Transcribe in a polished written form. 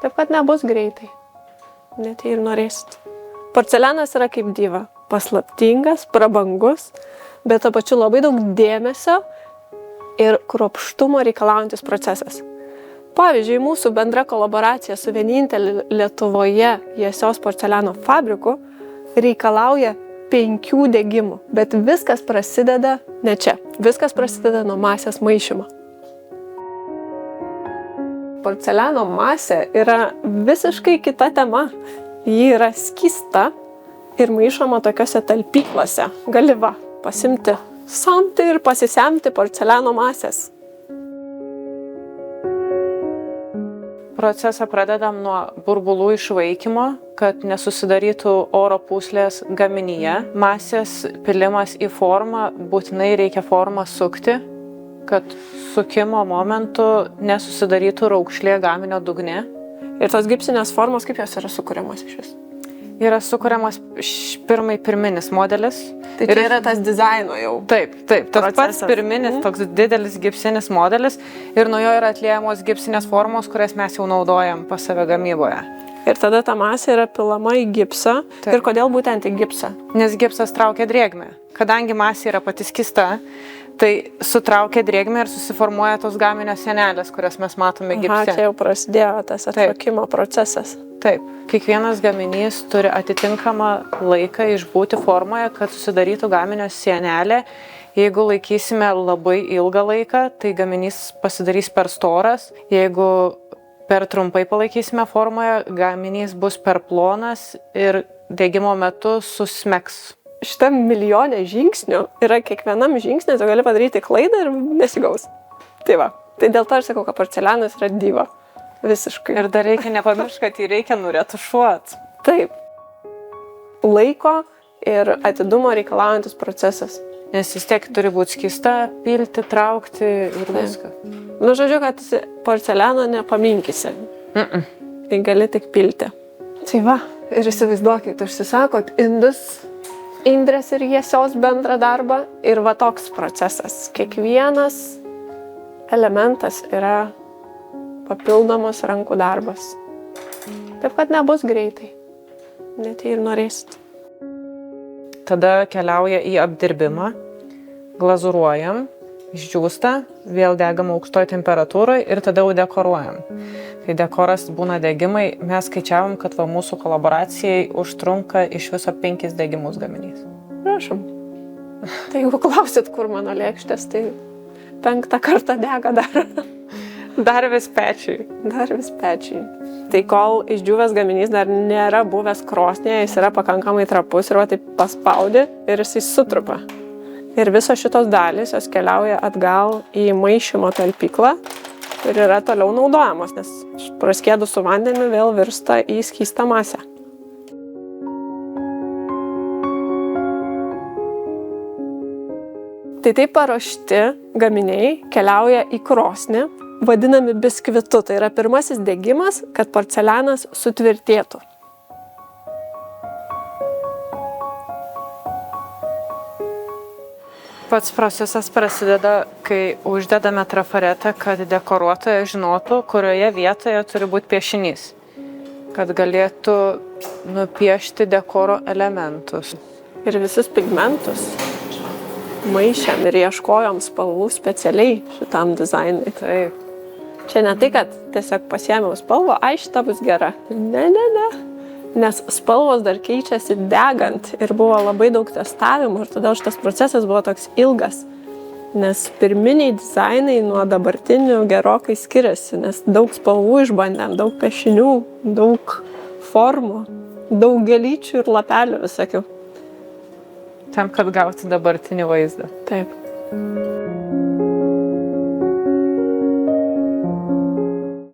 Taip kad nebus greitai. Net jei ir norėsit. Porcelianas yra kaip diva. Paslaptingas, prabangus, bet to pačiu labai daug dėmesio ir kruopštumo reikalaujantis procesas. Pavyzdžiui, mūsų bendra kolaboracija su vieninteliu Lietuvoje Jiesios porceliano fabriku reikalauja 5 degimų, bet viskas prasideda ne čia. Viskas prasideda nuo masės maišymo. Porceliano masė yra visiškai kita tema. Ji yra skysta ir maišoma tokiose talpyklose. Gali pasimti samtį ir pasisemti porceliano masės. Procesą pradedam nuo burbulų išvaikymo, kad nesusidarytų oro pūslės gaminyje. Masės pilimas į formą, būtinai reikia formą sukti, kad sukimo momentu nesusidarytų raukšlė gaminio dugne. Ir tos gipsinės formos, kaip jos yra sukuriamos iš vis? Yra sukuriamas pirminis modelis. Tai čia yra tas dizaino jau. Taip. Tas pats pirminis, toks didelis gipsinis modelis ir nuo jo yra atliejamos gipsinės formos, kurias mes jau naudojam pas save gamyboje. Ir tada ta masė yra pilama į gipsą. Taip. Ir kodėl būtent į gipsą? Nes gipsas traukia drėgmę. Kadangi masė yra pati skysta, tai sutraukia drėgmę ir susiformuoja tos gaminio sienelės, kurias mes matome gipse. Čia jau prasidėjo tas atšokimo procesas. Taip. Kiekvienas gaminys turi atitinkamą laiką išbūti formoje, kad susidarytų gaminio sienelė. Jeigu laikysime labai ilgą laiką, tai gaminys pasidarys per storas. Jeigu per trumpai palaikysime formoje, gaminys bus per plonas ir degimo metu susmegs. Šitam milijonė žingsnių yra kiekvienam žingsnė, tu gali padaryti klaidą ir nesigaus. Tai dėl to aš sakau, kad porcelianas yra diva. Visiškai. Ir dar reikia nepamiršti, kad jį reikia nuretušuoti. Taip. Laiko ir atidumo reikalaujantis procesas. Nes vis tiek turi būti skysta, pilti, traukti ir viską. Žodžiu, kad porceliano nepaminkysi. Tai gali tik pilti. Tai ir įsivaizduokit, užsisakot Indrės ir Jiesios bendrą darbą ir toks procesas. Kiekvienas elementas yra papildomas rankų darbas. Taip kad nebus greitai. Net jei ir norėsit. Tada keliauja į apdirbimą, glazūruojam, išdžiūsta, vėl degam aukštoj temperatūroje ir tada jau dekoruojam. Tai dekoras būna degimai, mes skaičiavom, kad mūsų kolaboracijai užtrunka iš viso 5 degimus gaminys. Prašom. Tai jeigu klausit, kur mano lėkštės, tai 5 kartą dega dar. Dar vis pečiui. Tai kol išdžiūvęs gaminys dar nėra buvęs krosnėje, jis yra pakankamai trapus ir taip paspaudi ir jisai sutrupa. Ir visos šitos dalys, jos keliauja atgal į maišymo talpyklą ir yra toliau naudojamos, nes praskiedus su vandeniu vėl virsta į skystą masę. Tai taip paruošti gaminiai keliauja į krosnį, vadinami biskvitu. Tai yra pirmasis degimas, kad porcelianas sutvirtėtų. Pats procesas prasideda, kai uždedame trafaretą, kad dekoruotoja žinotų, kurioje vietoje turi būti piešinys, kad galėtų nupiešti dekoro elementus. Ir visus pigmentus maišėm ir ieškojom spalvų specialiai šitam dizainui. Taip. Čia ne tai, kad tiesiog pasiėmiau spalvą, šita bus gera. Ne. Nes spalvos dar keičiasi degant ir buvo labai daug testavimų ir todėl šitas procesas buvo toks ilgas. Nes pirminiai dizainai nuo dabartinių gerokai skiriasi, nes daug spalvų išbandėm, daug piešinių, daug formų, daug gėlyčių ir lapelių visokių. Tam, kad gauti dabartinį vaizdą. Taip.